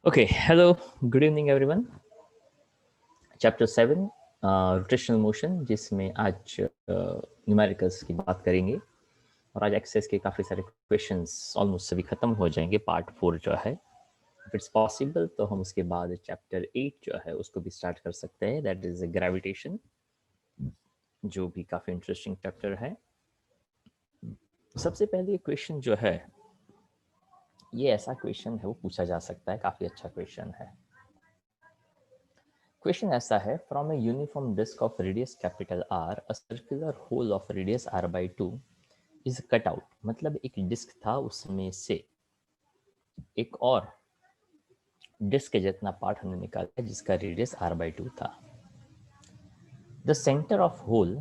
Okay, hello, good evening everyone. Chapter 7 rotational motion, जिसमें आज numericals की बात करेंगे और आज एक्सेस के काफ़ी सारे क्वेश्चंस ऑलमोस्ट सभी खत्म हो जाएंगे. पार्ट 4 जो है, इफ इट्स पॉसिबल तो हम उसके बाद चैप्टर 8 जो है उसको भी स्टार्ट कर सकते हैं. दैट इज ग्रेविटेशन, जो भी काफ़ी इंटरेस्टिंग चैप्टर है. सबसे पहले क्वेश्चन जो है, ये ऐसा क्वेश्चन है वो पूछा जा सकता है, काफ़ी अच्छा क्वेश्चन है. क्वेश्चन ऐसा है, from a uniform disc of radius capital R a circular hole of radius R by 2 is cut out. मतलब एक डिस्क था, उसमें से एक और डिस्क के जितना पार्ट हमने निकाला जिसका रेडियस आर बाई 2 था. The centre of hole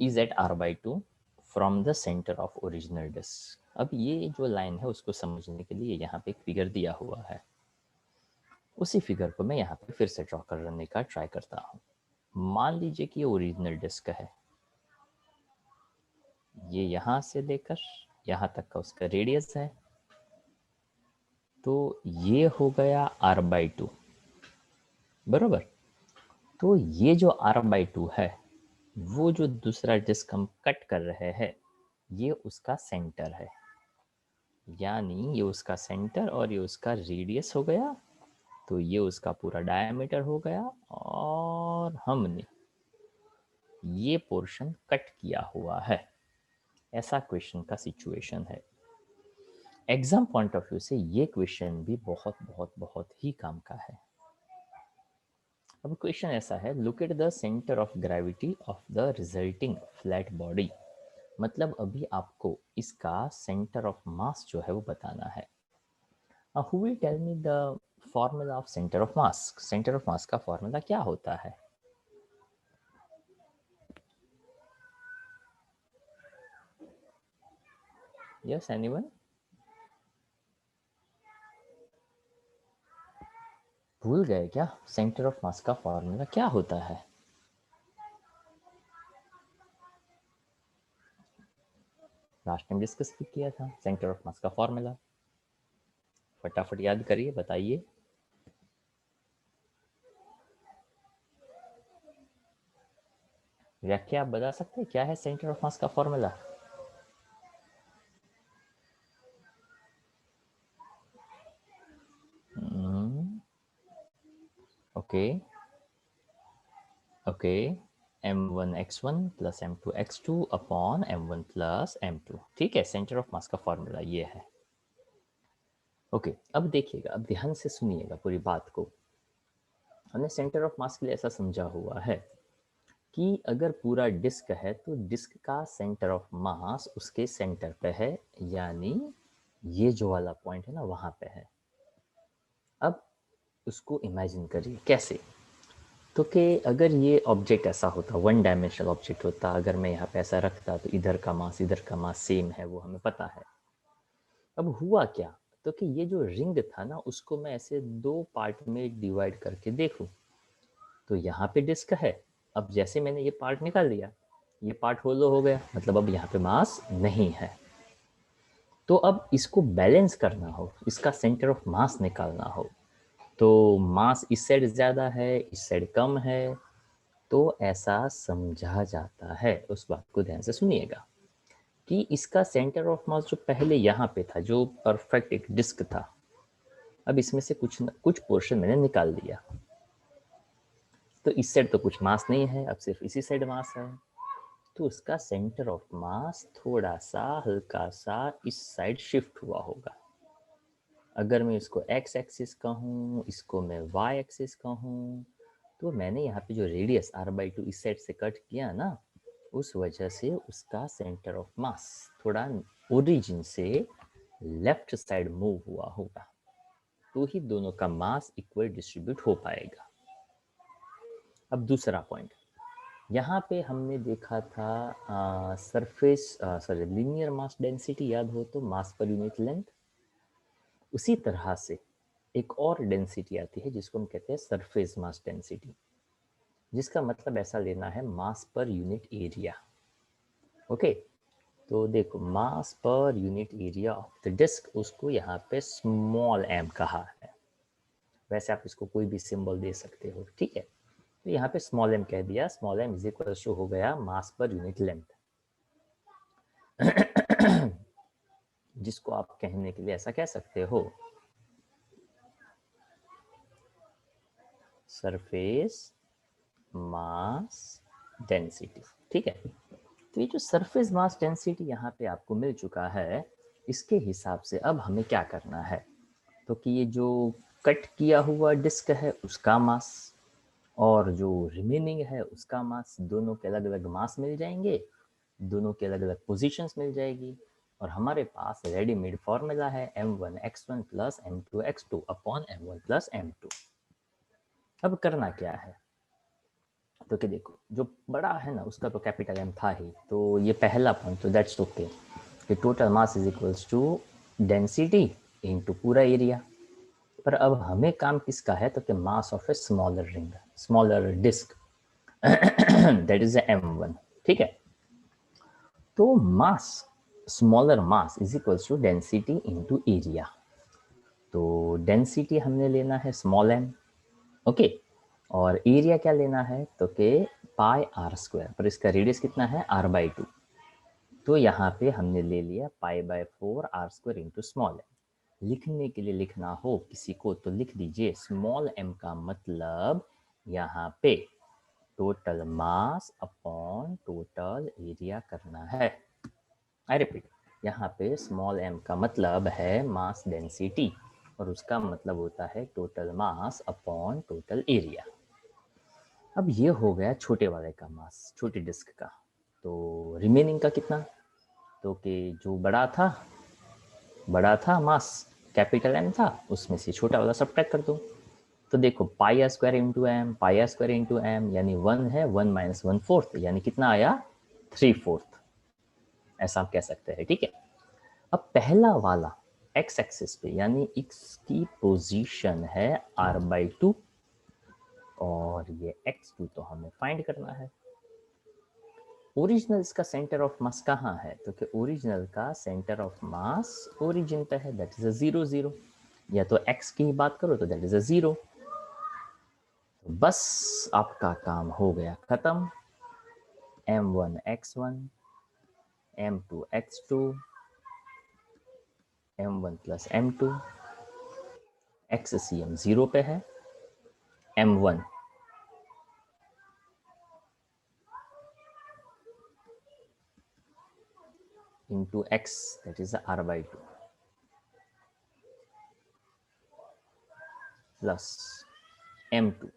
is at R by 2 from the centre of original disc. अब ये जो लाइन है उसको समझने के लिए यहाँ पे एक फिगर दिया हुआ है. उसी फिगर को मैं यहाँ पे फिर से ड्रॉ करने का ट्राई करता हूँ. मान लीजिए कि ये ओरिजिनल डिस्क है, ये यहाँ से लेकर यहाँ तक का उसका रेडियस है, तो ये हो गया r बाई 2 बराबर. तो ये जो r बाई 2 है, वो जो दूसरा डिस्क हम कट कर रहे हैं, ये उसका सेंटर है. यानी ये उसका सेंटर और ये उसका रेडियस हो गया, तो ये उसका पूरा डायमीटर हो गया और हमने ये पोर्शन कट किया हुआ है. ऐसा क्वेश्चन का सिचुएशन है. एग्जाम पॉइंट ऑफ व्यू से ये क्वेश्चन भी बहुत बहुत बहुत ही काम का है. अब क्वेश्चन ऐसा है, look at the centre of gravity of the resulting flat body. मतलब अभी आपको इसका सेंटर ऑफ मास जो है वो बताना है. Who will tell me the formula of centre of mass. Centre of mass का फॉर्मूला क्या होता है? Yes, anyone? भूल गए क्या? सेंटर ऑफ मास का फॉर्मूला क्या होता है? लास्ट टाइम डिस्कस भी किया था सेंटर ऑफ मास का फॉर्मूला. फटाफट याद करिए, बताइए. व्याख्या आप बता सकते हैं क्या है सेंटर ऑफ मास का formula? Okay okay, m1x1 plus m2x2 upon m1 plus m2. ठीक है, सेंटर ऑफ मास का फॉर्मूला ये है. ओके, अब देखिएगा, अब ध्यान से सुनिएगा पूरी बात को. हमने सेंटर ऑफ मास के लिए ऐसा समझा हुआ है कि अगर पूरा डिस्क है तो डिस्क का सेंटर ऑफ मास उसके सेंटर पे है, यानी ये जो वाला पॉइंट है ना वहां पे है. अब उसको इमेजिन करिए कैसे. तो कि अगर ये ऑब्जेक्ट ऐसा होता, वन डायमेंशनल ऑब्जेक्ट होता, अगर मैं यहाँ पे ऐसा रखता तो इधर का मास सेम है, वो हमें पता है. अब हुआ क्या, तो कि ये जो रिंग था ना उसको मैं ऐसे दो पार्ट में डिवाइड करके देखूं, तो यहाँ पे डिस्क है. अब जैसे मैंने ये पार्ट निकाल दिया, ये पार्ट होलो हो गया, मतलब अब यहाँ पे मास नहीं है. तो अब इसको बैलेंस करना हो, इसका सेंटर ऑफ मास निकालना हो, तो मास इस साइड ज़्यादा है, इस साइड कम है, तो ऐसा समझा जाता है. उस बात को ध्यान से सुनिएगा कि इसका सेंटर ऑफ मास जो पहले यहाँ पे था, जो परफेक्ट एक डिस्क था, अब इसमें से कुछ पोर्शन मैंने निकाल दिया, तो इस साइड तो कुछ मास नहीं है, अब सिर्फ इसी साइड मास है. तो उसका सेंटर ऑफ मास थोड़ा सा हल्का सा इस साइड शिफ्ट हुआ होगा. अगर मैं इसको एक्स एक्सिस कहूँ, इसको मैं वाई एक्सिस कहूँ, तो मैंने यहाँ पे जो रेडियस r बाई 2 इस साइड से कट किया ना, उस वजह से उसका सेंटर ऑफ मास थोड़ा ओरिजिन से लेफ्ट साइड मूव हुआ होगा, तो ही दोनों का मास इक्वल डिस्ट्रीब्यूट हो पाएगा. अब दूसरा पॉइंट, यहाँ पे हमने देखा था surface sorry linear mass density, याद हो तो, मास पर यूनिट लेंथ. उसी तरह से एक और डेंसिटी आती है जिसको हम कहते हैं सरफेस मास डेंसिटी, जिसका मतलब ऐसा लेना है मास पर यूनिट एरिया. ओके, तो देखो, mass per unit area of the disc, उसको यहाँ पे स्मॉल m कहा है. वैसे आप इसको कोई भी सिंबल दे सकते हो, ठीक है। तो यहाँ पे स्मॉल m कह दिया, small m is equal to हो गया मास पर यूनिट लेंथ, जिसको आप कहने के लिए ऐसा कह सकते हो सरफेस मास डेंसिटी, ठीक है। तो ये जो सरफेस मास डेंसिटी यहाँ पे आपको मिल चुका है, इसके हिसाब से अब हमें क्या करना है, तो कि ये जो कट किया हुआ डिस्क है उसका मास और जो रिमेनिंग है उसका मास, दोनों के अलग अलग मास मिल जाएंगे, दोनों के अलग अलग पोजीशंस मिल जाएगी, और हमारे पास रेडीमेड फॉर्मूला है m1x1 plus m2x2 upon m1 plus m2। अब करना क्या है, तो कि देखो जो बड़ा है ना उसका तो कैपिटल M था ही, तो ये पहला पॉइंट, तो दैट्स ओके कि total mass is equals to density into पूरा एरिया। पर अब हमें काम किसका है, तो कि mass of a smaller ring, smaller disc, that is m1, ठीक है। तो mass, smaller mass is equals to density into area. तो डेंसिटी हमने लेना है स्मॉल m, ओके, और एरिया क्या लेना है, तो कि पाई आर स्क्वायर, पर इसका रेडियस कितना है r/2, तो यहाँ पे हमने ले लिया π/4 r square into small m। लिखने के लिए लिखना हो किसी को तो लिख दीजिए स्मॉल m का मतलब यहाँ पे total mass upon total area करना है। आई रिपीट, यहाँ पे स्मॉल m का मतलब है मास डेंसिटी और उसका मतलब होता है total mass upon total area. अब ये हो गया छोटे वाले का मास, छोटी डिस्क का। तो रिमेनिंग का कितना, तो कि जो बड़ा था मास, कैपिटल M था, उसमें से छोटा वाला सब्ट्रैक्ट कर दो। तो देखो pi r square into m, pi r square into m, यानी 1 है, 1 माइनस 1/4, यानी कितना आया 3/4, ऐसा आप कह सकते हैं, ठीक है। अब पहला वाला एक्स एक्सिस पे यानी x की पोजीशन है r/2 और ये x2 तो हमें फाइंड करना है। ओरिजिनल इसका सेंटर ऑफ मास कहाँ है, तो कि ओरिजिनल का सेंटर ऑफ मास ओरिजिन पे है, दैट इज अ 0 0, या तो x की ही बात करो तो दैट इज अ 0। तो बस आपका काम हो गया खत्म, m1x1 m2x2 m1 plus m2, XCM 0 पे है, m1 into x, that is r/2 plus m2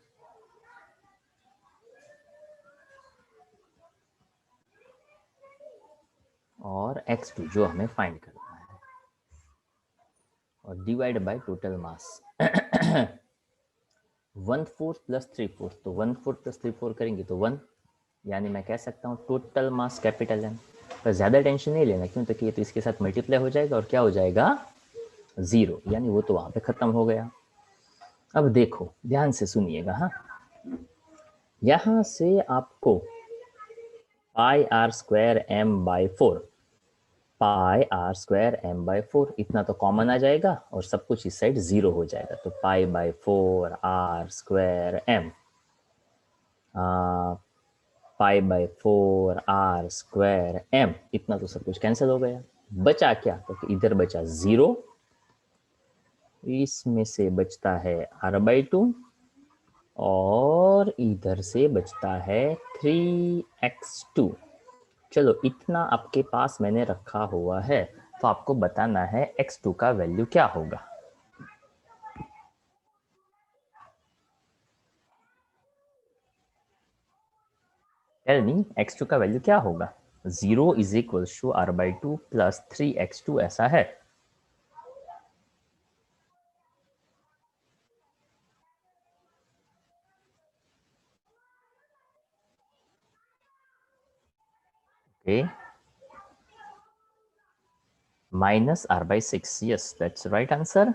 और x2 जो हमें फाइंड करना है, और divide by total mass. 1/4 plus 3/4, तो 1/4 प्लस 3/4 करेंगे तो 1, यानी मैं कह सकता हूँ टोटल मास कैपिटल M। पर ज़्यादा टेंशन नहीं लेना, क्यों, तो कि ये तो इसके साथ मल्टीप्लाई हो जाएगा और क्या हो जाएगा 0, यानी वो तो वहाँ पे ख़त्म हो गया। अब देखो ध्यान से सुनिएगा, हाँ, यहाँ से आपको pi r square m/4, pi r square m/4 इतना तो कॉमन आ जाएगा और सब कुछ इस साइड 0 हो जाएगा, तो π/4 r square m, π/4 r square m, इतना तो सब कुछ कैंसिल हो गया। बचा क्या, तो इधर बचा 0, इसमें से बचता है r/2 और इधर से बचता है 3x2। चलो इतना आपके पास मैंने रखा हुआ है, तो आपको बताना है x2 का वैल्यू क्या होगा। टेल मी x2 का वैल्यू क्या होगा। 0 is equal to r/2 plus 3x2 ऐसा है। Okay, minus r/6, yes that's right answer.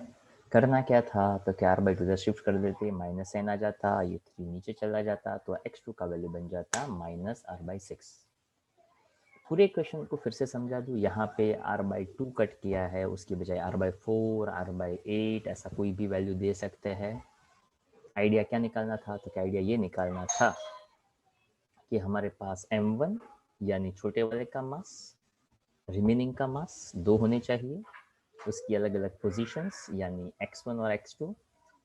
करना क्या था, तो क्या r/2 इधर शिफ्ट कर देते, माइनस n आ जाता, ये 3 नीचे चला जाता, तो x2 का वैल्यू बन जाता माइनस r/6। पूरे क्वेश्चन को फिर से समझा दूँ, यहाँ पे r/2 कट किया है, उसकी बजाय r/4, r/8 ऐसा कोई भी वैल्यू दे सकते हैं। आइडिया क्या निकालना था? तो क्या आइडिया ये निकालना था कि हमारे पास m1 यानी छोटे वाले का मास, रिमेनिंग का मास 2 होने चाहिए, उसकी अलग अलग पोजीशंस यानी x1 और x2।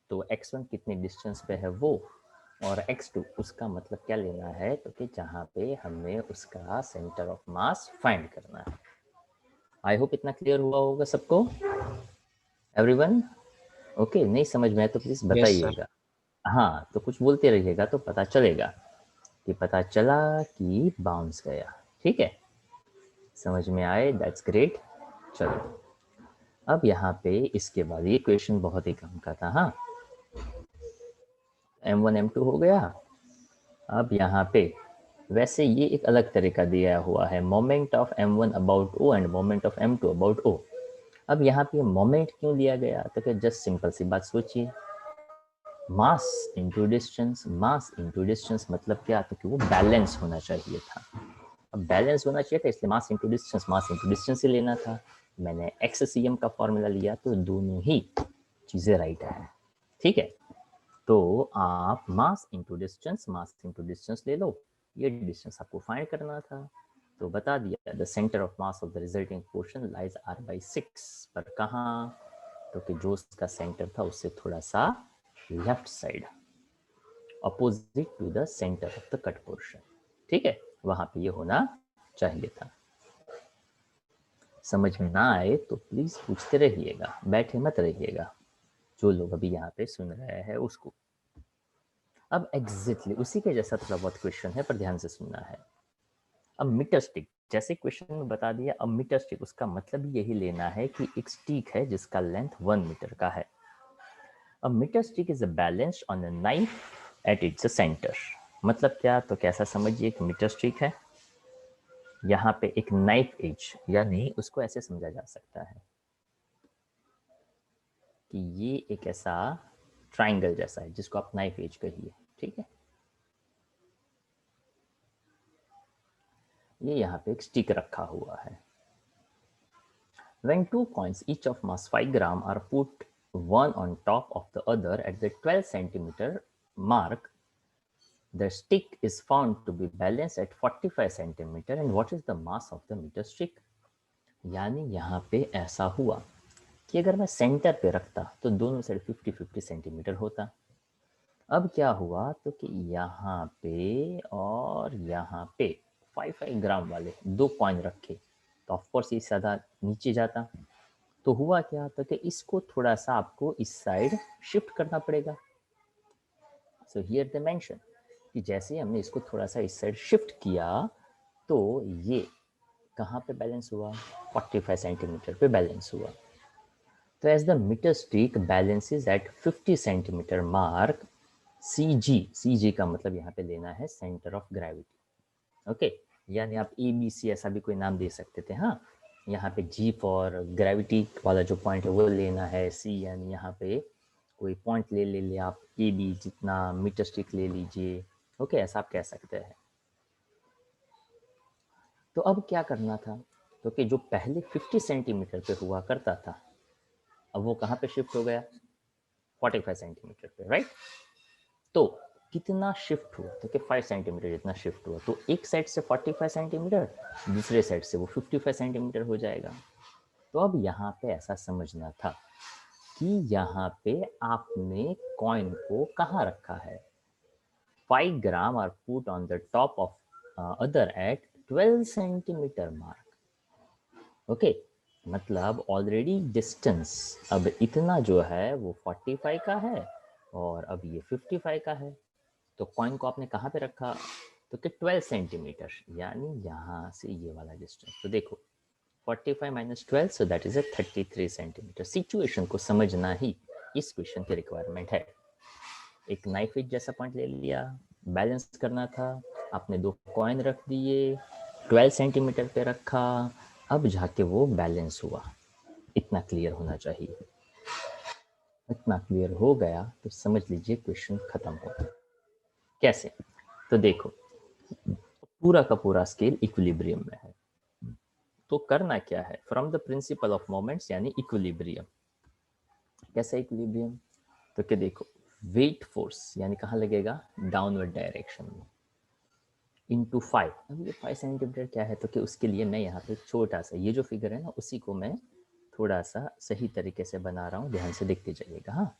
तो x1 कितने डिस्टेंस पे है वो, और x2 उसका मतलब क्या लेना है, तो कि जहाँ पे हमें उसका सेंटर ऑफ मास फाइंड करना है। आई होप इतना क्लियर हुआ होगा सबको, एवरीवन? ओके, नहीं समझ में आए तो प्लीज़ यस सर। बताइएगा। हाँ, तो कुछ बोलते रहिएगा तो पता चलेगा कि पता चला कि बाउंस गया। ठीक है, समझ में आए? That's great. चलो, अब यहाँ पे इसके बाद ये क्वेश्चन बहुत ही कम का था। हाँ, m1 m2 हो गया। अब यहाँ पे वैसे ये एक अलग तरीका दिया हुआ है, moment of m1 about o end moment of m2 about o। अब यहाँ पे मोमेंट क्यों लिया गया, तो क्या जस्ट सिंपल सी बात सोचिए, मास into distance. Mass into distance मतलब क्या, तो कि वो बैलेंस होना चाहिए था। अब बैलेंस होना चाहिए था, इसलिए mass into distance, mass into distance ही लेना था। मैंने XCM का फॉर्मूला लिया, तो दोनों ही चीज़ें राइट है। ठीक है, तो आप मास into distance, mass into distance ले लो, ये डिस्टेंस आपको फाइंड करना था। तो बता दिया, the centre of mass of the resulting portion lies r/6 पर। कहाँ, तो कि जो उसका सेंटर था उससे थोड़ा सा left side, opposite to the centre of the cut portion. ठीक है, वहां पे ये होना चाहिए था। समझ में ना आए तो प्लीज पूछते रहिएगा, बैठे मत रहिएगा, जो लोग अभी यहाँ पे सुन रहे हैं उसको। अब एग्जैक्टली उसी के जैसा थोड़ा बहुत क्वेश्चन है, पर ध्यान से सुनना है। अब मीटर स्टिक, जैसे क्वेश्चन में बता दिया, अब मीटर स्टिक उसका मतलब यही लेना है कि एक स्टिक है जिसका लेंथ 1 मीटर का है। अब metre stick is balanced on a knife at its centre. मतलब क्या, तो कैसा समझिए, एक मीटर स्टिक है, यहाँ पे एक नाइफ एज, यानी उसको ऐसे समझा जा सकता है कि ये एक ऐसा ट्राइंगल जैसा है जिसको आप नाइफ एज कहिए। ठीक है, ये यहाँ पे एक स्टिक रखा हुआ है। When two coins each of mass 5 gram are put one on top of the other at the 12 centimeter mark, the stick is found to be balanced at 45 centimeter. And what is the mass of the meter stick? यानी यहाँ पे ऐसा हुआ कि अगर मैं centre पे रखता तो दोनों साइड 50-50 सेंटीमीटर होता। अब क्या हुआ, तो कि यहाँ पे और यहाँ पे 5-5 ग्राम वाले 2 कॉइन रखे, तो ऑफकोर्स ये सादा नीचे जाता। तो हुआ क्या, तो कि इसको थोड़ा सा आपको इस साइड शिफ्ट करना पड़ेगा। सो हियर द मेंशन कि जैसे हमने इसको थोड़ा सा इस साइड शिफ्ट किया, तो ये कहाँ पे बैलेंस हुआ, 45 सेंटीमीटर पे बैलेंस हुआ। तो as the metre stick balances at 50 centimetre mark, C G का मतलब यहाँ पे लेना है सेंटर ऑफ ग्रेविटी। ओके, यानी आप ABC ऐसा भी कोई नाम दे सकते थे। हाँ, यहाँ पे G फॉर ग्रेविटी वाला जो पॉइंट है वो लेना है, C यानी यहाँ पे कोई पॉइंट ले आप, AB जितना मीटर स्टिक ले लीजिए। ओके, ऐसा आप कह सकते हैं। तो अब क्या करना था, तो कि जो पहले 50 सेंटीमीटर पे हुआ करता था, अब वो कहाँ पे शिफ्ट हो गया, 45 सेंटीमीटर पे, राइट? तो कितना शिफ्ट हुआ, तो कि 5 सेंटीमीटर जितना शिफ्ट हुआ, तो एक साइड से 45 सेंटीमीटर, दूसरे साइड से वो 55 सेंटीमीटर हो जाएगा। तो अब यहाँ पे ऐसा समझना था कि यहाँ पे आपने कॉइन को कहाँ रखा है, 5 gram are put on the top of other at 12 centimetre mark. Okay, मतलब ऑलरेडी डिस्टेंस अब इतना जो है वो 45 का है, और अब ये 55 का है। तो कॉइन को आपने कहाँ पे रखा, तो कि 12 सेंटीमीटर, यानी यहाँ से ये वाला डिस्टेंस। तो देखो 45 minus 12, so that is 33 centimetre. Situation को समझना ही इस क्वेश्चन की रिक्वायरमेंट है। एक नाइफ एज जैसा पॉइंट ले लिया, बैलेंस करना था, आपने 2 कॉइन रख दिए, 12 सेंटीमीटर पे रखा, अब जाके वो बैलेंस हुआ। इतना क्लियर होना चाहिए। इतना क्लियर हो गया तो समझ लीजिए क्वेश्चन खत्म हो गया। कैसे, तो देखो पूरा का पूरा स्केल इक्विलिब्रियम में है, तो करना क्या है, from the principle of moments यानी इक्विलिब्रियम। कैसे इक्विलिब्रियम, तो क्या देखो, वेट फोर्स यानी कहाँ लगेगा, डाउनवर्ड डायरेक्शन में, इंटू 5। अब ये 5 सेंटीमीटर क्या है, तो कि उसके लिए मैं यहाँ पे छोटा सा ये जो फिगर है ना, उसी को मैं थोड़ा सा सही तरीके से बना रहा हूँ, ध्यान से देखते जाइएगा। हाँ,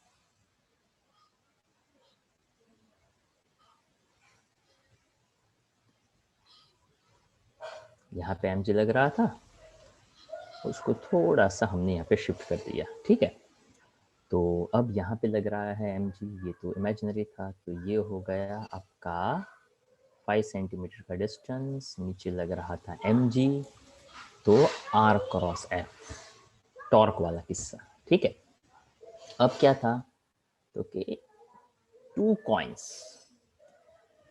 यहाँ पे mg लग रहा था, उसको थोड़ा सा हमने यहाँ पे शिफ्ट कर दिया, ठीक है। तो अब यहाँ पे लग रहा है mg, ये तो इमेजिनरी था, तो ये हो गया आपका 5 सेंटीमीटर का डिस्टेंस, नीचे लग रहा था mg, तो r क्रॉस f, टॉर्क वाला किस्सा, ठीक है। अब क्या था, तो कि 2 कॉइन्स,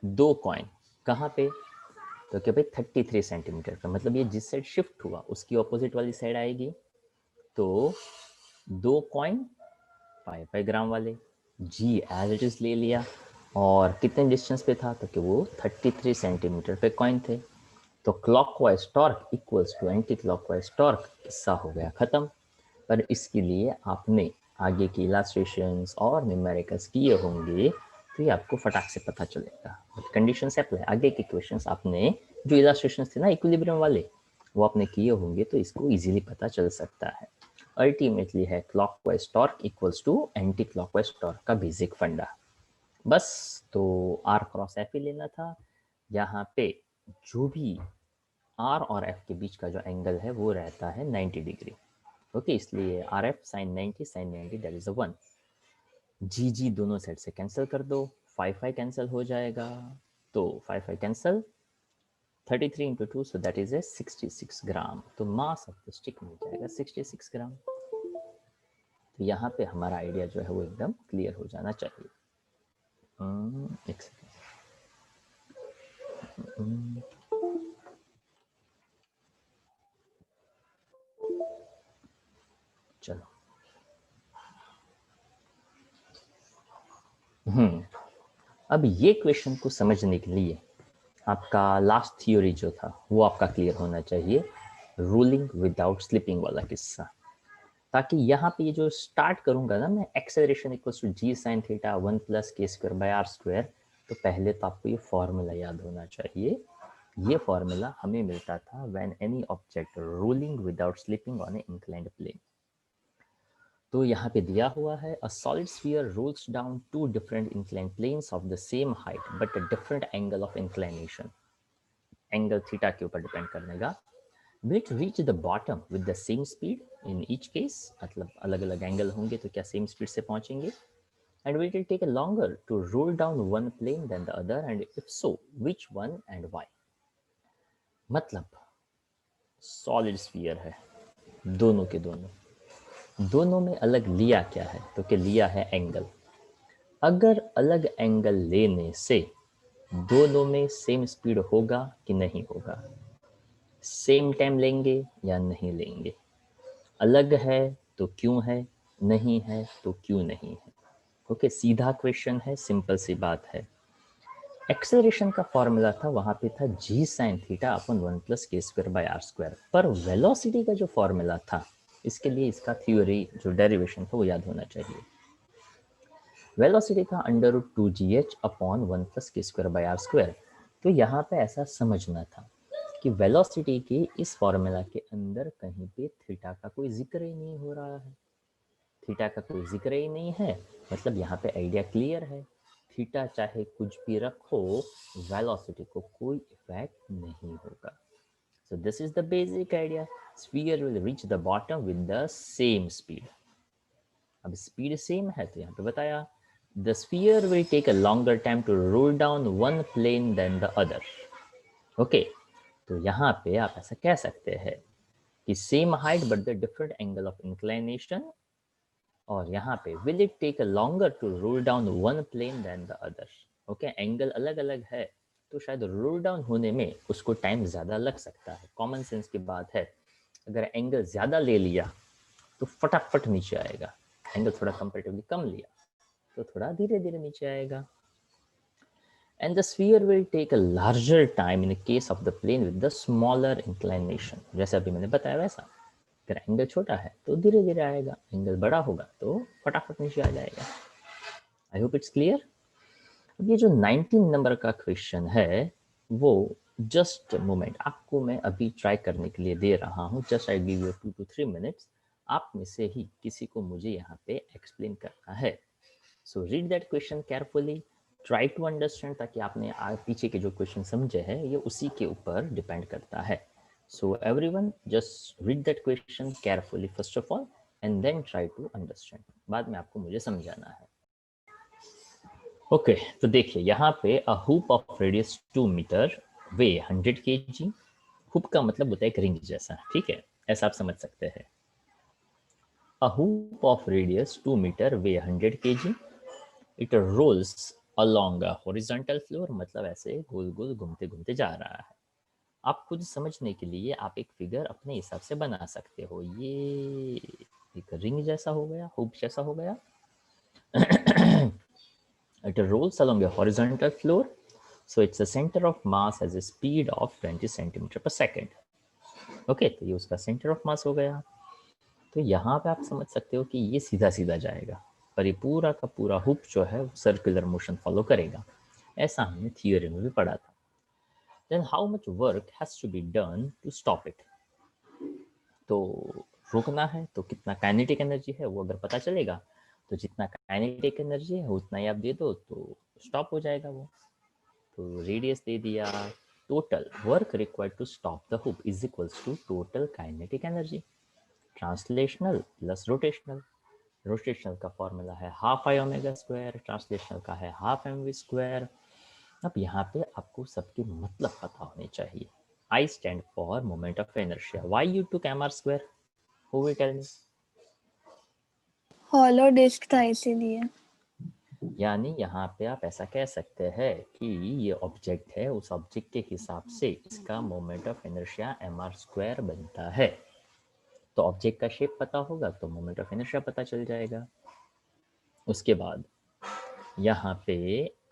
2 कॉइन कहाँ पे, तो क्या भाई 33 सेंटीमीटर का, मतलब ये जिस साइड शिफ्ट हुआ उसकी ऑपोजिट वाली साइड आएगी। तो 2 कॉइन 5 ग्राम वाले, जी एज इट इज ले लिया, और कितने डिस्टेंस पे था, तो कि वो 33 सेंटीमीटर पे कॉइन थे। तो clockwise torque equals to anti clockwise torque, किस्सा हो गया खत्म। पर इसके लिए आपने आगे की इलास्ट्रेशंस और न्यूमेरिकल्स किए होंगे, तो ये आपको फटाक से पता चलेगा। बट कंडीशन से अप्लाई, आगे के क्वेश्चंस आपने जो इलास्ट्रेशंस थे ना इक्विलिब्रियम वाले, वो आपने किए होंगे, तो इसको इजीली पता चल सकता है। अल्टीमेटली है clockwise torque equals to anti clockwise torque का बेसिक फंडा। बस, तो आर क्रॉस एफ ही लेना था। यहाँ पे जो भी आर और एफ के बीच का जो एंगल है वो रहता है 90 डिग्री। ओके, इसलिए R F sine 90 sine 90 that is a 1। जी जी दोनों साइड से कैंसिल कर दो, 5 कैंसिल हो जाएगा, तो 5 cancel, 33 into 2, so that is a 66 ग्राम। तो मास ऑफ द स्टिक मिल जाएगा 66 ग्राम। तो यहाँ पे हमारा आइडिया जो है वो एकदम क्लियर हो जाना चाहिए। एक सेकेंड, चलो। अब ये क्वेश्चन को समझने के लिए आपका लास्ट थियोरी जो था वो आपका क्लियर होना चाहिए, रूलिंग विदाउट स्लिपिंग वाला किस्सा। ताकि यहाँ पे ये जो स्टार्ट करूंगा ना मैं, acceleration equals to G sine theta 1 plus K square by R square, तो पहले तो आपको ये फॉर्मूला याद होना चाहिए। ये फॉर्मूला हमें मिलता था when any object rolling without slipping on a inclined plane. तो यहाँ पे दिया हुआ है, a solid sphere rolls down two different inclined planes of the same height but a different angle of inclination, angle theta के ऊपर depend करेगा। Will it reach the bottom with the same speed in each case? मतलब अलग अलग angle होंगे तो क्या same speed से पहुंचेंगे? And will it take a longer to roll down one plane than the other, and if so, which one and why? मतलब solid sphere है, दोनों के दोनों में अलग लिया क्या है, तो क्या लिया है एंगल। अगर अलग एंगल लेने से दोनों में सेम स्पीड होगा कि नहीं होगा, सेम टाइम लेंगे या नहीं लेंगे, अलग है तो क्यों है, नहीं है तो क्यों नहीं है। ओके, सीधा क्वेश्चन है, सिंपल सी बात है। एक्सेलरेशन का फॉर्मूला था, वहां पे था जी sine theta upon 1 plus K square by R square. पर वेलोसिटी का जो फॉर्मूला था, इसके लिए इसका थ्योरी जो डेरिवेशन था वो याद होना चाहिए। वेलोसिटी था under root 2gh upon 1 plus K square by R square. तो यहाँ पे ऐसा समझना था कि वेलोसिटी के इस फॉर्मूला के अंदर कहीं पे थीटा का कोई जिक्र ही नहीं हो रहा है, थीटा का कोई जिक्र ही नहीं है, मतलब यहाँ पे आइडिया क्लियर है, थीटा चाहे कुछ भी रखो, वेलोसिटी को कोई इफेक्ट नहीं होगा। So this is the basic idea, sphere will reach the bottom with the same speed. अब स्पीड सेम है तो यहाँ पे बताया, the sphere will take a longer time to roll down one plane than the other. Okay, तो यहाँ पे आप ऐसा कह सकते हैं कि same height but the different angle of inclination, और यहाँ पे will it take a longer to roll down one plane than the other. Okay, एंगल अलग अलग है तो शायद रोल डाउन होने में उसको टाइम ज़्यादा लग सकता है। कॉमन सेंस की बात है, अगर एंगल ज़्यादा ले लिया तो फटाफट नीचे आएगा, एंगल थोड़ा कंपेरेटिवली कम लिया तो थोड़ा धीरे धीरे नीचे आएगा। And the sphere will take a larger time in the case of the plane with the smaller inclination, जैसे अभी मैंने बताया वैसा। अगर एंगल छोटा है तो धीरे धीरे आएगा, एंगल बड़ा होगा तो फटाफट नीचे आ जाएगा। I hope it's clear. अब ये जो 19 नंबर का क्वेश्चन है वो जस्ट मोमेंट आपको मैं अभी ट्राई करने के लिए दे रहा हूँ। Just I give you 2 to 3 minutes. आप में से ही किसी को मुझे यहाँ पे एक्सप्लेन करना है। So read that question carefully, try to understand, ताकि आपने पीछे के जो क्वेश्चन समझे हैं ये उसी के ऊपर डिपेंड करता है। So everyone just read that question carefully first of all and then try to understand. बाद में आपको मुझे समझाना है। ओके तो देखिए यहाँ पे a hoop of radius 2 metre weigh 100 kg। Hoop का मतलब होता है एक रिंग जैसा, ठीक है, ऐसा आप समझ सकते हैं। A hoop of radius 2 metre weigh 100 kg। It rolls along a horizontal floor, मतलब ऐसे गोल गोल घूमते घूमते जा रहा है। आप खुद समझने के लिए आप एक फिगर अपने हिसाब से बना सकते हो। ये एक रिंग जैसा हो गया, हुप जैसा हो गया। It rolls along a horizontal floor, so its a center of mass has a speed of 20 centimeter per second. Okay तो ये उसका सेंटर ऑफ मास हो गया। तो यहाँ पे आप समझ सकते हो कि ये सीधा सीधा जाएगा, पर ये पूरा का पूरा हुप जो है वो सर्कुलर मोशन फॉलो करेगा। ऐसा हमने थियोरी में भी पढ़ा था। Then how much work has to be done to stop it. तो रोकना है तो कितना काइनेटिक एनर्जी है वो अगर पता चलेगा तो जितना काइनेटिक एनर्जी है उतना ही आप दे दो तो स्टॉप हो जाएगा वो। तो रेडियस दे दिया। Total work required to stop the hoop is equals to total kinetic energy. Translational plus rotational. Rotational का फॉर्मूला है half I omega square, translational का है हाफ एम वी स्क्वायर। अब यहाँ पे आपको सबके मतलब पता होने चाहिए। I stand for moment of inertia. Why you took M are square, who will tell me? Hollow disc था इसीलिए। यानी यहाँ पे आप ऐसा कह सकते हैं कि ये ऑब्जेक्ट है, उस ऑब्जेक्ट के हिसाब से इसका moment of inertia M R square बनता है। तो ऑब्जेक्ट का शेप पता होगा तो मोमेंट ऑफ इनर्शिया पता चल जाएगा। उसके बाद यहाँ पे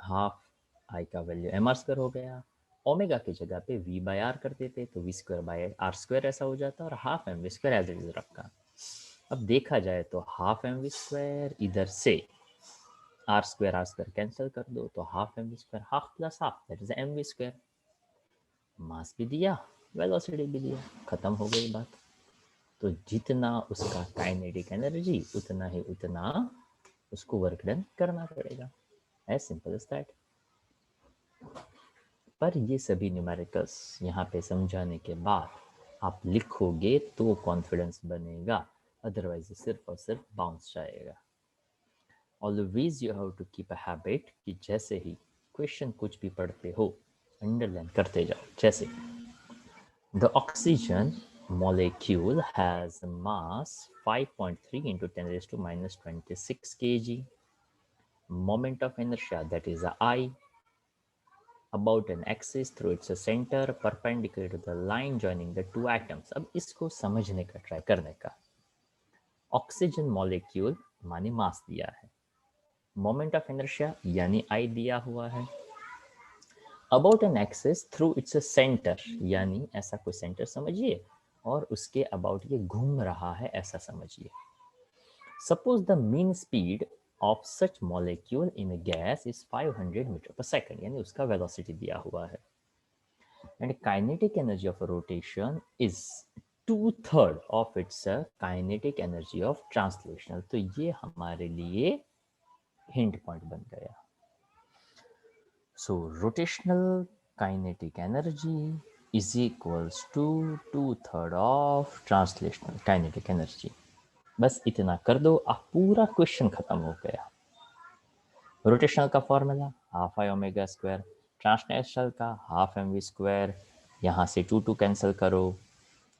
हाफ आई का वैल्यू एम आर स्क्वायर हो गया। ओमेगा की जगह पे वी बाय आर कर देते तो V square by R square ऐसा हो जाता और half M we square as it is रखा। अब देखा जाए तो हाफ एम वी स्क्वायर इधर से आर स्क्वायर कैंसिल कर दो तो half M we square, half plus half that is m we square. Mass भी दिया, वेलोसिटी भी दिया, खत्म हो गई बात। तो जितना उसका काइनेटिक एनर्जी उतना उसको वर्क डन करना पड़ेगा। As simple as that. पर ये सभी न्यूमेरिकल्स यहाँ पे समझाने के बाद आप लिखोगे तो कॉन्फिडेंस बनेगा, अदरवाइज सिर्फ और सिर्फ बाउंस जाएगा। Always you have to keep a habit कि जैसे ही क्वेश्चन कुछ भी पढ़ते हो अंडरलाइन करते जाओ। जैसे the oxygen molecule has a mass 5.3 into 10 raised to minus 26 kg. Moment of inertia, that is I, about an axis through its center perpendicular to the line joining the two atoms। अब इसको समझने का try करने का। Oxygen molecule माने मास दिया है, moment of inertia यानी आई दिया हुआ है, about an axis through its centre यानी ऐसा कोई सेंटर समझिए और उसके अबाउट ये घूम रहा है ऐसा समझिए। Suppose the mean speed of such molecule in a gas is 500 metre per second, यानी उसका वेलोसिटी दिया हुआ है। And kinetic energy of a rotation is 2/3 of its kinetic energy of translational। तो ये हमारे लिए हिंट पॉइंट बन गया। So rotational kinetic energy is equals to 2/3 of translational kinetic energy. बस इतना कर दो, आप पूरा क्वेश्चन खत्म हो गया। रोटेशनल का formula half I omega square, translational का हाफ एम वी स्क्वायर, यहाँ से 2 कैंसिल करो।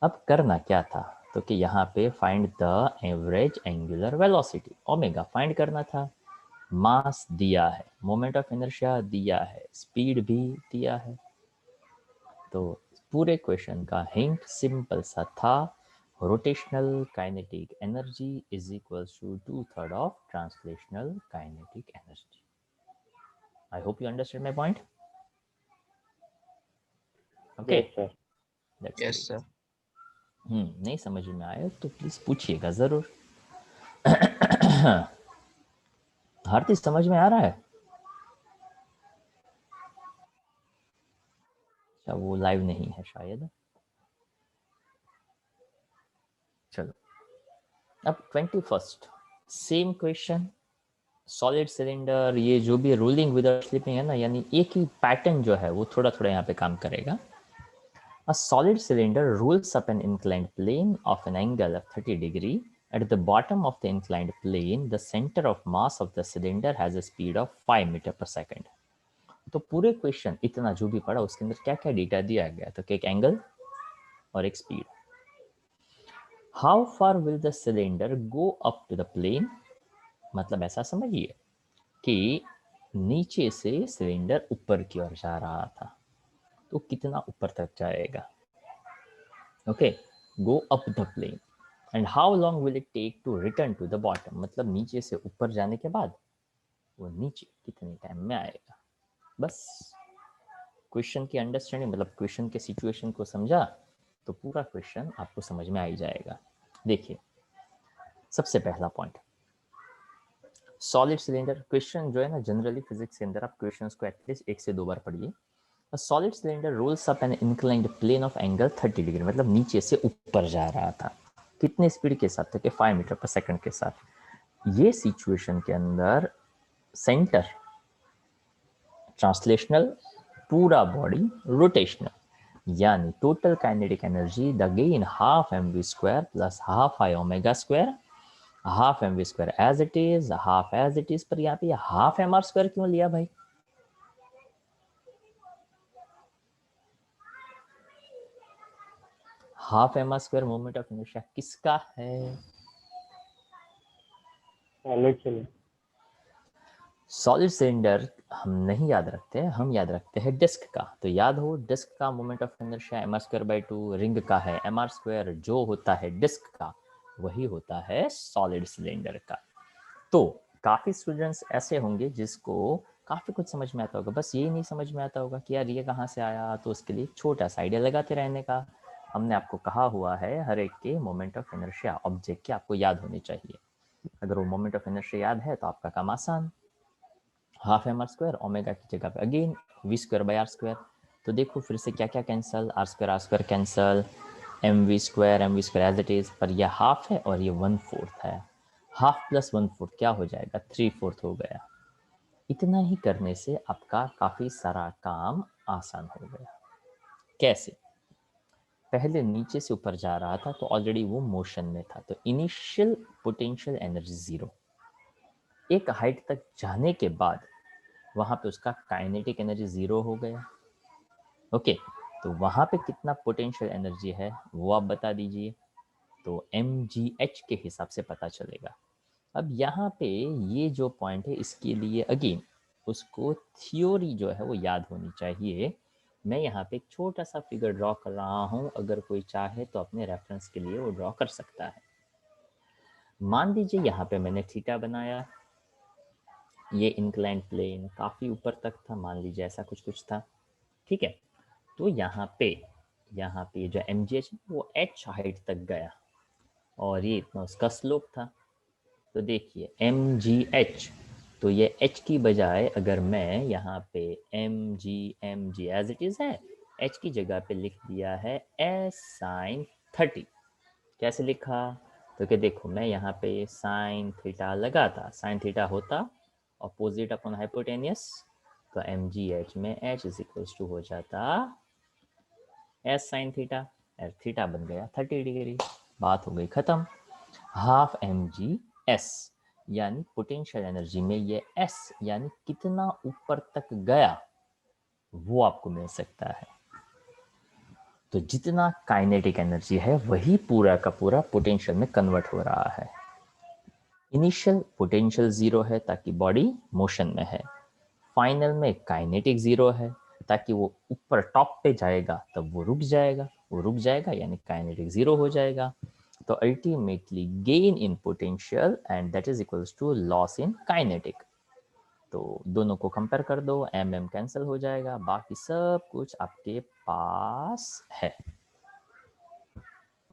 अब करना क्या था तो कि यहाँ पे find the average angular velocity, omega find करना था। मास दिया है, मोमेंट ऑफ इनर्शिया दिया है, स्पीड भी दिया है। तो पूरे क्वेश्चन का हिंट सिंपल सा था, rotational kinetic energy is equals to 2/3 of translational kinetic energy. I hope you understand my point. Okay yes sir. That's yes great. Sir. नहीं समझ में आया तो प्लीज पूछिएगा जरूर। भारती समझ में आ रहा है? अच्छा, वो लाइव नहीं है शायद। चलो, अब 21st same question, solid cylinder, ये जो भी रोलिंग विदाउट स्लिपिंग है ना, यानी एक ही पैटर्न जो है वो थोड़ा थोड़ा यहाँ पे काम करेगा। A solid cylinder rolls up an inclined plane of an angle of 30 degree. At the bottom of the inclined plane, the center of mass of the cylinder has a speed of 5 metre पर second. तो पूरे question इतना जो भी पढ़ा उसके अंदर क्या क्या डेटा दिया गया, तो एक एंगल और एक speed. How far will the cylinder go up to the plane, मतलब ऐसा समझिए कि नीचे से सिलेंडर ऊपर की ओर जा रहा था, तो कितना ऊपर तक जाएगा। Okay, go up the plane and how long will it take to return to the bottom, मतलब नीचे से ऊपर जाने के बाद वो नीचे कितने टाइम में आएगा। बस क्वेश्चन की अंडरस्टैंडिंग, मतलब क्वेश्चन के सिचुएशन को समझा तो पूरा क्वेश्चन आपको समझ में आ ही जाएगा। देखिए, सबसे पहला पॉइंट, सॉलिड सिलेंडर। क्वेश्चन जो है ना, जनरली फिजिक्स के अंदर आप क्वेश्चंस को एटलीस्ट 1 से 2 बार पढ़िए। A solid cylinder rolls up an inclined plane of angle 30 degree, मतलब नीचे से ऊपर जा रहा था। कितने स्पीड के साथ? तो 5 मीटर पर सेकंड के साथ। ये सिचुएशन के अंदर सेंटर ट्रांसलेशनल, पूरा बॉडी रोटेशनल, यानी total kinetic energy the gain half M we square plus half I omega square, half M we square as it is, half as it is, पर यहाँ पे हाफ एम आर स्क्वायर क्यों लिया भाई? Half m are square moment of inertia किसका है? Solid cylinder हम नहीं याद रखते, हम याद रखते हैं डिस्क का। तो याद हो, डिस्क का moment of inertia M R square by 2, ring का है एम आर स्क्वायर, जो होता है डिस्क का वही होता है सॉलिड सिलेंडर का। तो काफी स्टूडेंट्स ऐसे होंगे जिसको काफी कुछ समझ में आता होगा, बस ये नहीं समझ में आता होगा कि यार ये कहाँ से आया। तो उसके लिए छोटा सा आइडिया लगाते रहने का। हमने आपको कहा हुआ है हर एक के मोमेंट ऑफ इनर्शिया ऑब्जेक्ट के आपको याद होने चाहिए। अगर वो मोमेंट ऑफ इनर्शिया याद है तो आपका काम आसान। Half m are square, omega की जगह पे again v square by r square. तो देखो फिर से क्या क्या cancel, r square cancel, m we square as it is, पर यह हाफ है और ये 1/4 है। हाफ प्लस 1/4 क्या हो जाएगा? 3/4 हो गया। इतना ही करने से आपका काफी सारा काम आसान हो गया। कैसे? पहले नीचे से ऊपर जा रहा था तो ऑलरेडी वो मोशन में था, तो इनिशियल पोटेंशियल एनर्जी 0। एक हाइट तक जाने के बाद वहां पे उसका काइनेटिक एनर्जी 0 हो गया। ओके, तो वहां पे कितना पोटेंशियल एनर्जी है वो आप बता दीजिए, तो mgh के हिसाब से पता चलेगा। अब यहाँ पे ये जो पॉइंट है इसके लिए अगेन उसको थियोरी जो है वो याद होनी चाहिए। मैं यहाँ पे एक छोटा सा फिगर ड्रॉ कर रहा हूँ, अगर कोई चाहे तो अपने रेफरेंस के लिए वो ड्रॉ कर सकता है। मान लीजिए यहाँ पे मैंने थीटा बनाया, ये इंक्लाइन प्लेन काफ़ी ऊपर तक था, मान लीजिए ऐसा कुछ कुछ था, ठीक है। तो यहाँ पे जो एम जी एच वो एच हाइट तक गया और ये इतना उसका स्लोप था। तो देखिए एम जी एच, तो ये एच की बजाय अगर मैं यहाँ पे m g as it is है, एच की जगह पे लिख दिया है एस साइन 30। कैसे लिखा? तो क्या देखो, मैं यहाँ पे साइन थीटा लगाता, साइन थीटा होता अपोजिट अपॉन हाइपोटेनियस, तो एम जी एच में एच इज इक्वल्स टू हो जाता एस साइन थीटा, थीटा बन गया 30 डिग्री। बात हो गई खत्म। हाफ एम जी एस यानी पोटेंशियल एनर्जी में ये एस यानी कितना ऊपर तक गया वो आपको मिल सकता है। तो जितना काइनेटिक एनर्जी है वही पूरा का पूरा पोटेंशियल में कन्वर्ट हो रहा है। इनिशियल पोटेंशियल 0 है ताकि बॉडी मोशन में है, फाइनल में काइनेटिक 0 है ताकि वो ऊपर टॉप पे जाएगा तब वो रुक जाएगा, वो रुक जाएगा यानी काइनेटिक 0 हो जाएगा। तो ultimately gain in potential and that is equals to loss in kinetic. तो दोनों को कंपेयर कर दो, एम एम कैंसिल हो जाएगा, बाकी सब कुछ आपके पास है।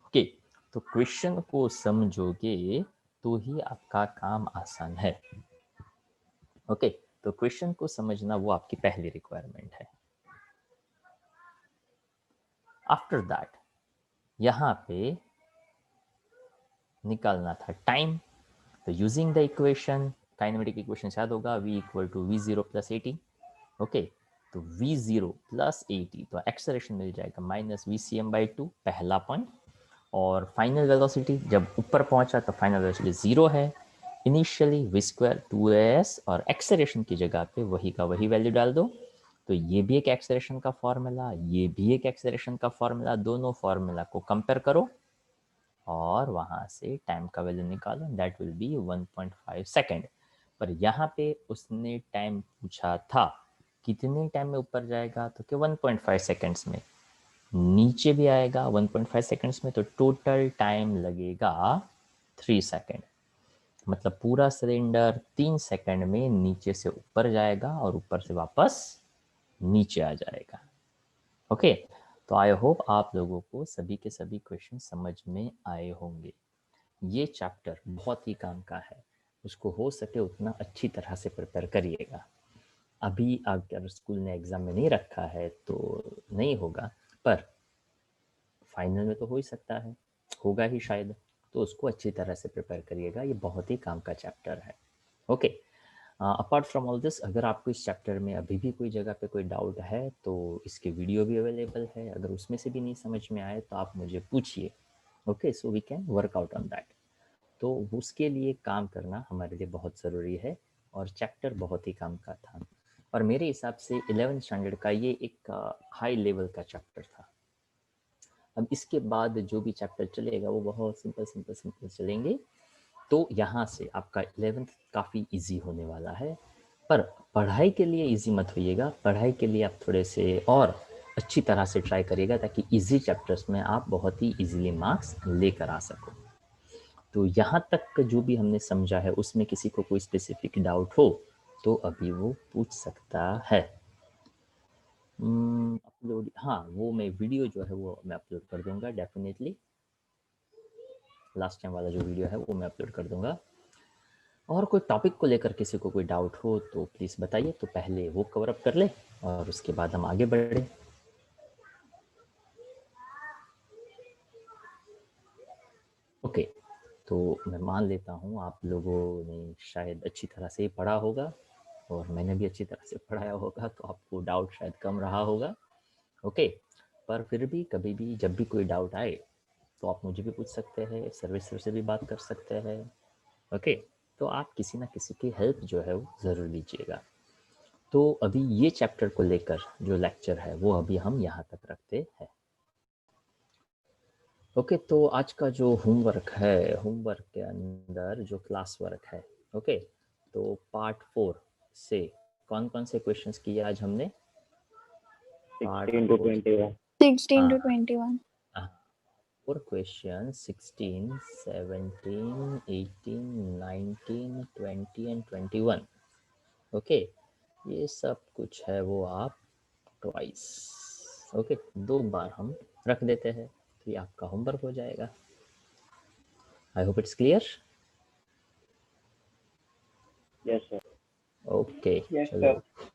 ओके, तो क्वेश्चन को समझोगे तो ही आपका काम आसान है। ओके, तो क्वेश्चन को समझना वो आपकी पहली रिक्वायरमेंट है। आफ्टर दैट यहाँ पे निकालना था टाइम। तो using the equation, kinematic equation याद होगा, v equal to v0 plus a t. Okay, तो v0 प्लस ए टी, तो एक्सेलरेशन मिल जाएगा माइनस vcm/2, पहला पॉइंट। और फाइनल वेलोसिटी जब ऊपर पहुंचा तो फाइनल वेलोसिटी 0 है। इनिशियली v स्क्वायर 2as, और एक्सेलरेशन की जगह पे वही का वही वैल्यू डाल दो। तो ये भी एक एक्सेलरेशन का फॉर्मूला, ये भी एक एक्सेलरेशन का फॉर्मूला, दोनों फॉर्मूला को कंपेयर करो और वहाँ से टाइम का वैल्यू निकालो, दैट विल बी 1.5 सेकेंड। पर यहाँ पे उसने टाइम पूछा था कितने टाइम में ऊपर जाएगा, तो क्या 1.5 सेकेंड्स में। नीचे भी आएगा 1.5 सेकेंड्स में, तो टोटल टाइम लगेगा 3 सेकेंड। मतलब पूरा सिलेंडर 3 सेकेंड में नीचे से ऊपर जाएगा और ऊपर से वापस नीचे आ जाएगा। ओके, तो आई होप आप लोगों को सभी के सभी क्वेश्चन समझ में आए होंगे। ये चैप्टर बहुत ही काम का है, उसको हो सके उतना अच्छी तरह से प्रिपेयर करिएगा। अभी अगर स्कूल ने एग्ज़ाम में नहीं रखा है तो नहीं होगा, पर फाइनल में तो हो ही सकता है, होगा ही शायद, तो उसको अच्छी तरह से प्रिपेयर करिएगा। ये बहुत ही काम का चैप्टर है। Okay, apart from all this, अगर आपको इस चैप्टर में अभी भी कोई जगह पे कोई डाउट है तो इसके वीडियो भी अवेलेबल है। अगर उसमें से भी नहीं समझ में आए तो आप मुझे पूछिए। Okay, so we can work out on that. तो उसके लिए काम करना हमारे लिए बहुत ज़रूरी है, और चैप्टर बहुत ही काम का था। और मेरे हिसाब से 11th स्टैंडर्ड का ये एक हाई लेवल का चैप्टर था। अब इसके बाद जो भी चैप्टर चलेगा वो बहुत सिंपल सिंपल सिंपल चलेंगे। तो यहाँ से आपका 11th काफ़ी इजी होने वाला है। पर पढ़ाई के लिए इजी मत होइएगा, पढ़ाई के लिए आप थोड़े से और अच्छी तरह से ट्राई करिएगा, ताकि इजी चैप्टर्स में आप बहुत ही इजीली मार्क्स लेकर आ सको। तो यहाँ तक जो भी हमने समझा है उसमें किसी को कोई स्पेसिफिक डाउट हो तो अभी वो पूछ सकता है। अपलोड, हाँ, वो मैं वीडियो जो है वो मैं अपलोड कर दूंगा डेफिनेटली। लास्ट टाइम वाला जो वीडियो है वो मैं अपलोड कर दूंगा। और कोई टॉपिक को लेकर किसी को कोई डाउट हो तो प्लीज़ बताइए, तो पहले वो कवर अप कर ले और उसके बाद हम आगे बढ़े। ओके, तो मैं मान लेता हूँ आप लोगों ने शायद अच्छी तरह से पढ़ा होगा और मैंने भी अच्छी तरह से पढ़ाया होगा, तो आपको डाउट शायद कम रहा होगा। ओके, पर फिर भी कभी भी जब भी कोई डाउट आए तो आप मुझे भी पूछ सकते हैं, सर्विस सर से भी बात कर सकते हैं। ओके, तो आप किसी ना किसी की हेल्प जो है वो ज़रूर लीजिएगा। तो अभी ये चैप्टर को लेकर जो लेक्चर है वो अभी हम यहाँ तक रखते हैं। ओके, तो आज का जो होमवर्क है, होमवर्क के अंदर जो क्लास वर्क है, ओके, तो पार्ट 4 से कौन कौन से क्वेश्चंस किए आज हमने? Part 16 to 4, 21. 16 to 21. 4 question 16, 17, 18, 19, 20 and 21। Okay, ये सब कुछ है वो आप ट्वाइस, ओके, 2 बार हम रख देते हैं, तो ये आपका होमवर्क हो जाएगा। I hope it's clear. Yes, sir. Okay, Yes, चलो sir.